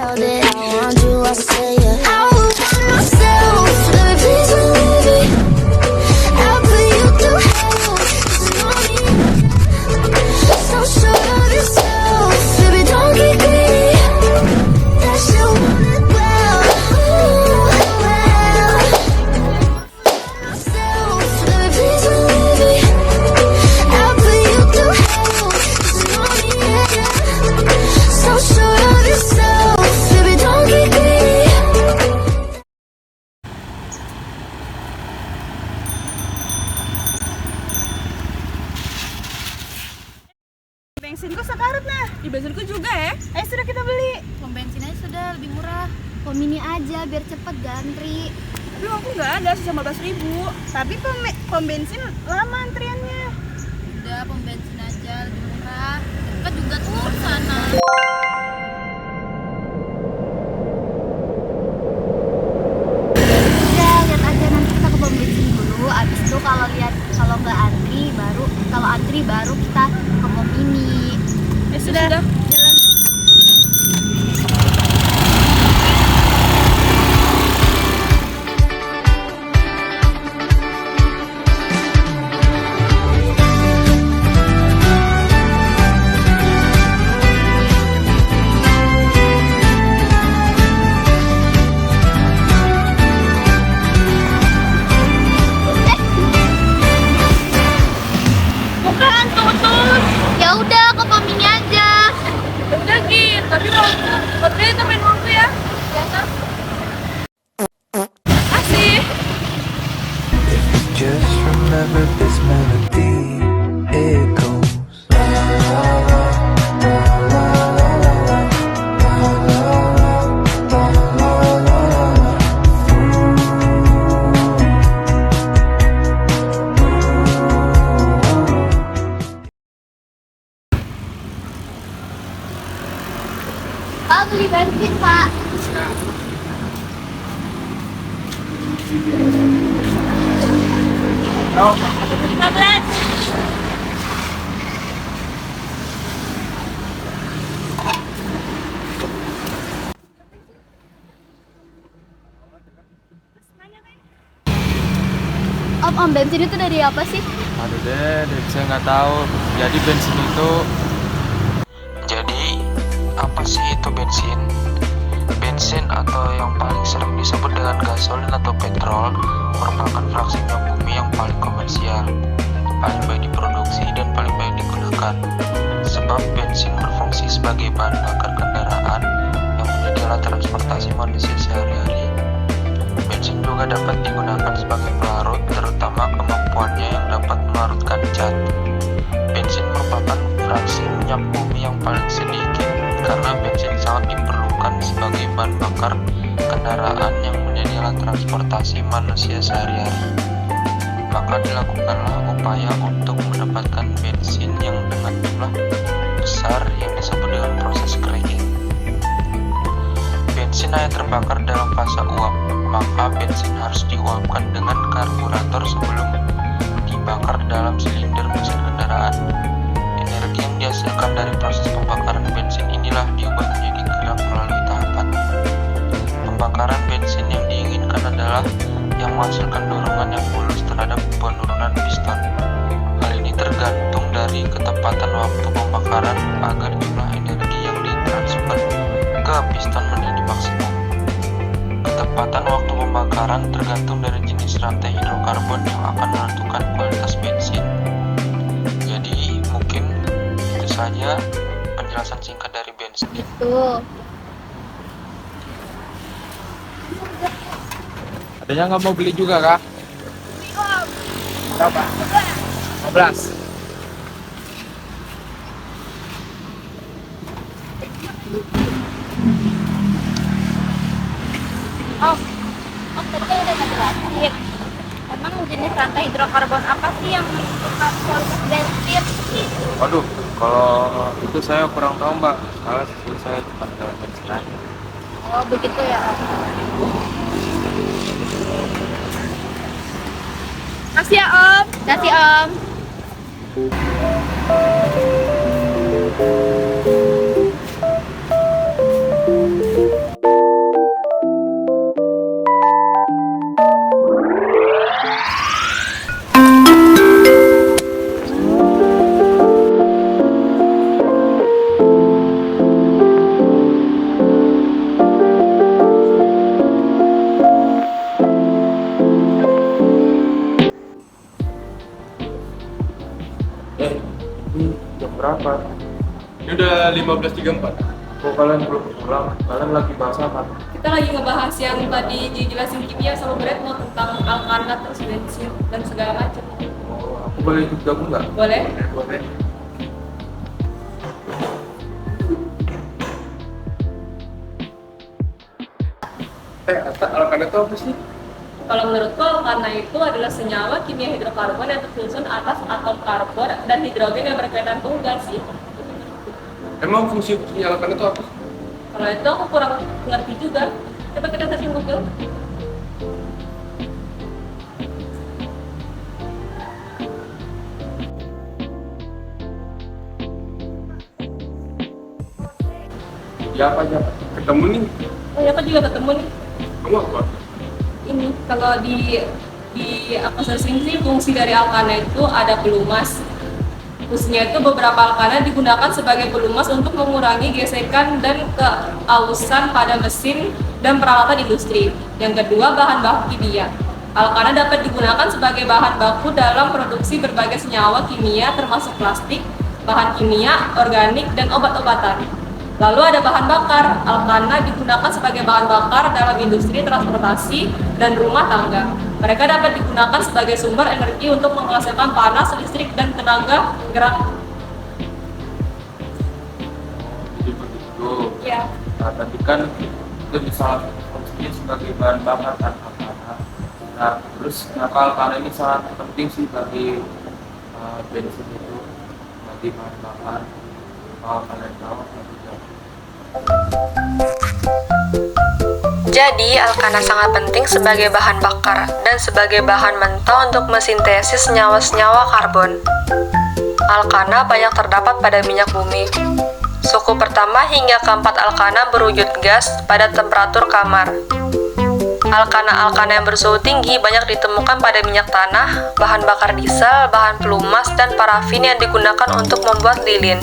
held it. I want you, I say it. I would want myself. Baby, please don't leave me. I'll put you through hell. This is on me. So sure of yourself. Baby, don't get greedy. That you want it well. Ooh, well. Myself. Baby, please don't leave me. I'll put you through hell. This is on me. So sure of yourself. Baby, don't get greedy. Bensinku sekarat nah. Di bensinku juga ya. Ayo sudah kita beli. Pom bensin aja sudah lebih murah. Pom mini aja biar cepet gantri. Tapi aku nggak ada, sisa 15.000. Tapi pom bensin lama antriannya. Udah pom bensin aja lebih murah. Dekat juga tuh sana. Udah lihat aja nanti kita ke pom bensin dulu. Abis itu kalau nggak antri baru kita ke pom mini. Ya sudah. Jalan. Bukan, tutup. Ya udah ke pom mini aja. Udah gitu, tapi baterainya tambahin waktu ya. Ya kan? Asih. Just remember this melody, it goes la la la la la la la la la la. Pak beli bensin pak. Oh, 15. Om bensin itu dari apa sih? Aduh deh, saya nggak tahu. Jadi bensin itu. Jadi apa sih itu bensin? Bensin atau yang paling sering disebut dengan gasolin atau petrol merupakan fraksi minyak bumi yang paling komersial, paling baik diproduksi dan paling baik digunakan. Sebab bensin berfungsi sebagai bahan bakar kendaraan yang menjadi alat transportasi manusia sehari-hari. Bensin juga dapat digunakan sebagai pelarut, terutama kemampuannya yang dapat melarutkan cat. Bensin merupakan fraksi minyak bumi yang paling sedikit karena bensin sangat diperlukan sebagai bahan bakar kendaraan yang menjadi alat transportasi manusia sehari-hari. Maka dilakukanlah upaya untuk mendapatkan bensin yang dengan jumlah besar yang disebut dengan proses cracking. Bensin hanya terbakar dalam fase uap, maka bensin harus diuapkan dengan karburator sebelum dibakar dalam silinder mesin kendaraan. Energi yang dihasilkan dari proses pembakaran bensin inilah diubah menjadi gerak melalui tahapan. Pembakaran bensin yang diinginkan adalah yang menghasilkan dorongan yang mulus terhadap penurunan piston. Hal ini tergantung dari ketepatan waktu pembakaran agar jumlah energi yang ditransfer ke piston menjadi maksimum. Ketepatan waktu pembakaran tergantung dari jenis rantai hidrokarbon yang akan menentukan kualitas bensin. Jadi mungkin itu saja penjelasan singkat dari bensin. Tuh. Adanya nggak mau beli juga kak? Berapa? 15. Om tadi kan udah ngejelasin. Emang jenis rantai hidrokarbon apa sih yang menentukan kualitas bensin? Waduh, kalau itu saya kurang tahu mbak. Soalnya saya cuma jalan bensin aja. Oh begitu ya Om. Makasih ya Om. Kasih Om. Pak? Ini udah 15.34. Kok kalian belum pulang? Kalian lagi bahas apa? Kita lagi ngebahas yang tadi dijelasin Kimia sama Beretno tentang alkana terus bensin dan segala macam. Oh, aku boleh ikut gabung nggak? Boleh? Boleh. Atta, alkana itu apa sih? Kalau menurutku alkana itu adalah senyawa kimia hidrokarbon yang tersusun atas atom karbon dan hidrogen yang berkaitan tunggal sih. Emang fungsi alkana itu apa sih? Kalau itu aku kurang ngerti juga. Coba kita searching Google. Ya apa aja? Pak? Ketemu nih. Oh ya, aku juga ketemu nih. Kamu apa? Ini kalau di aku searching sih fungsi dari alkana itu ada pelumas. Khususnya itu beberapa alkana digunakan sebagai pelumas untuk mengurangi gesekan dan keausan pada mesin dan peralatan industri. Yang kedua, bahan baku kimia. Alkana dapat digunakan sebagai bahan baku dalam produksi berbagai senyawa kimia termasuk plastik, bahan kimia, organik, dan obat-obatan. Lalu ada bahan bakar. Alkana digunakan sebagai bahan bakar dalam industri transportasi dan rumah tangga. Mereka dapat digunakan sebagai sumber energi untuk menghasilkan panas, listrik, dan tenaga gerak. Jadi begitu. Ya, Nah, tadi kan itu bisa fungsinya sebagai bahan bakar kan alkana. Nah, terus kenapa alkana ini sangat penting sih bagi bensin itu, bagi bahan bakar? Kalau kalian tahu atau tidak? Jadi, alkana sangat penting sebagai bahan bakar dan sebagai bahan mentah untuk mensintesis senyawa-senyawa karbon. Alkana banyak terdapat pada minyak bumi. Suku pertama hingga keempat alkana berwujud gas pada temperatur kamar. Alkana-alkana yang bersuhu tinggi banyak ditemukan pada minyak tanah, bahan bakar diesel, bahan pelumas, dan parafin yang digunakan untuk membuat lilin.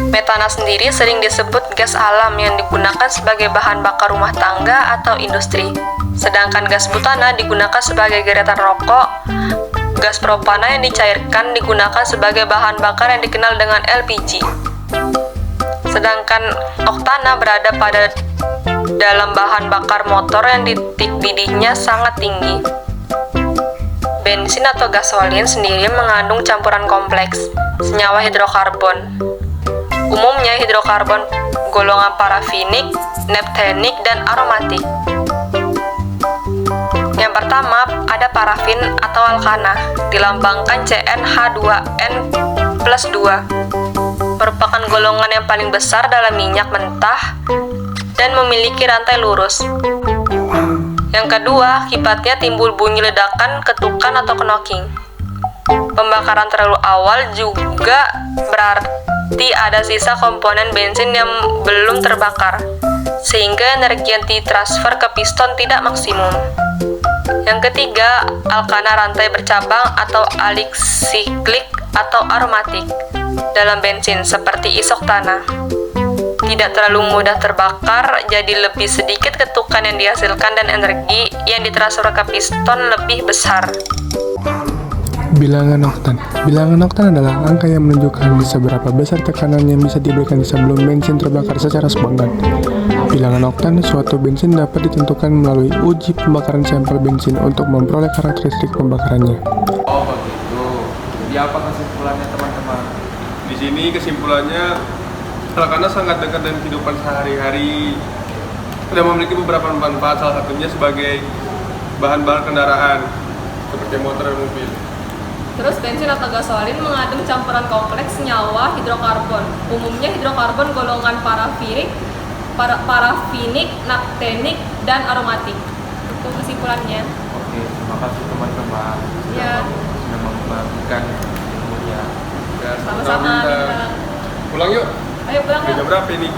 Metana sendiri sering disebut gas alam yang digunakan sebagai bahan bakar rumah tangga atau industri. Sedangkan gas butana digunakan sebagai geretan rokok. Gas propana yang dicairkan digunakan sebagai bahan bakar yang dikenal dengan LPG. Sedangkan oktana berada pada dalam bahan bakar motor yang titik didihnya sangat tinggi. Bensin atau gasolin sendiri mengandung campuran kompleks senyawa hidrokarbon. Umumnya hidrokarbon golongan parafinik, neptenik, dan aromatik. Yang pertama ada parafin atau alkana, dilambangkan CnH2n+2. Merupakan golongan yang paling besar dalam minyak mentah dan memiliki rantai lurus. Yang kedua, akibatnya timbul bunyi ledakan, ketukan, atau knocking. Pembakaran terlalu awal juga berarti ada sisa komponen bensin yang belum terbakar, sehingga energi yang ditransfer ke piston tidak maksimum. Yang ketiga, alkana rantai bercabang atau alisiklik atau aromatik dalam bensin seperti isoktana. Tidak terlalu mudah terbakar, jadi lebih sedikit ketukan yang dihasilkan dan energi yang ditransfer ke piston lebih besar. Bilangan oktan. Bilangan oktan adalah angka yang menunjukkan seberapa besar tekanan yang bisa diberikan sebelum bensin terbakar secara spontan. Bilangan oktan suatu bensin dapat ditentukan melalui uji pembakaran sampel bensin untuk memperoleh karakteristik pembakarannya. Oh begitu. Jadi apa kesimpulannya teman-teman? Di sini kesimpulannya alkana sangat dekat dengan kehidupan sehari-hari dan memiliki beberapa manfaat, salah satunya sebagai bahan bakar kendaraan seperti motor dan mobil. Terus bensin atau gasolin mengandung campuran kompleks senyawa hidrokarbon. Umumnya hidrokarbon golongan parafinik, naptenik, dan aromatik. Itu kesimpulannya. Oke, terima kasih teman-teman Ya. sudah membagikan ilmunya. Ya, Sama-sama. kita pulang yuk. Ayo pulang ya. Jam berapa ini?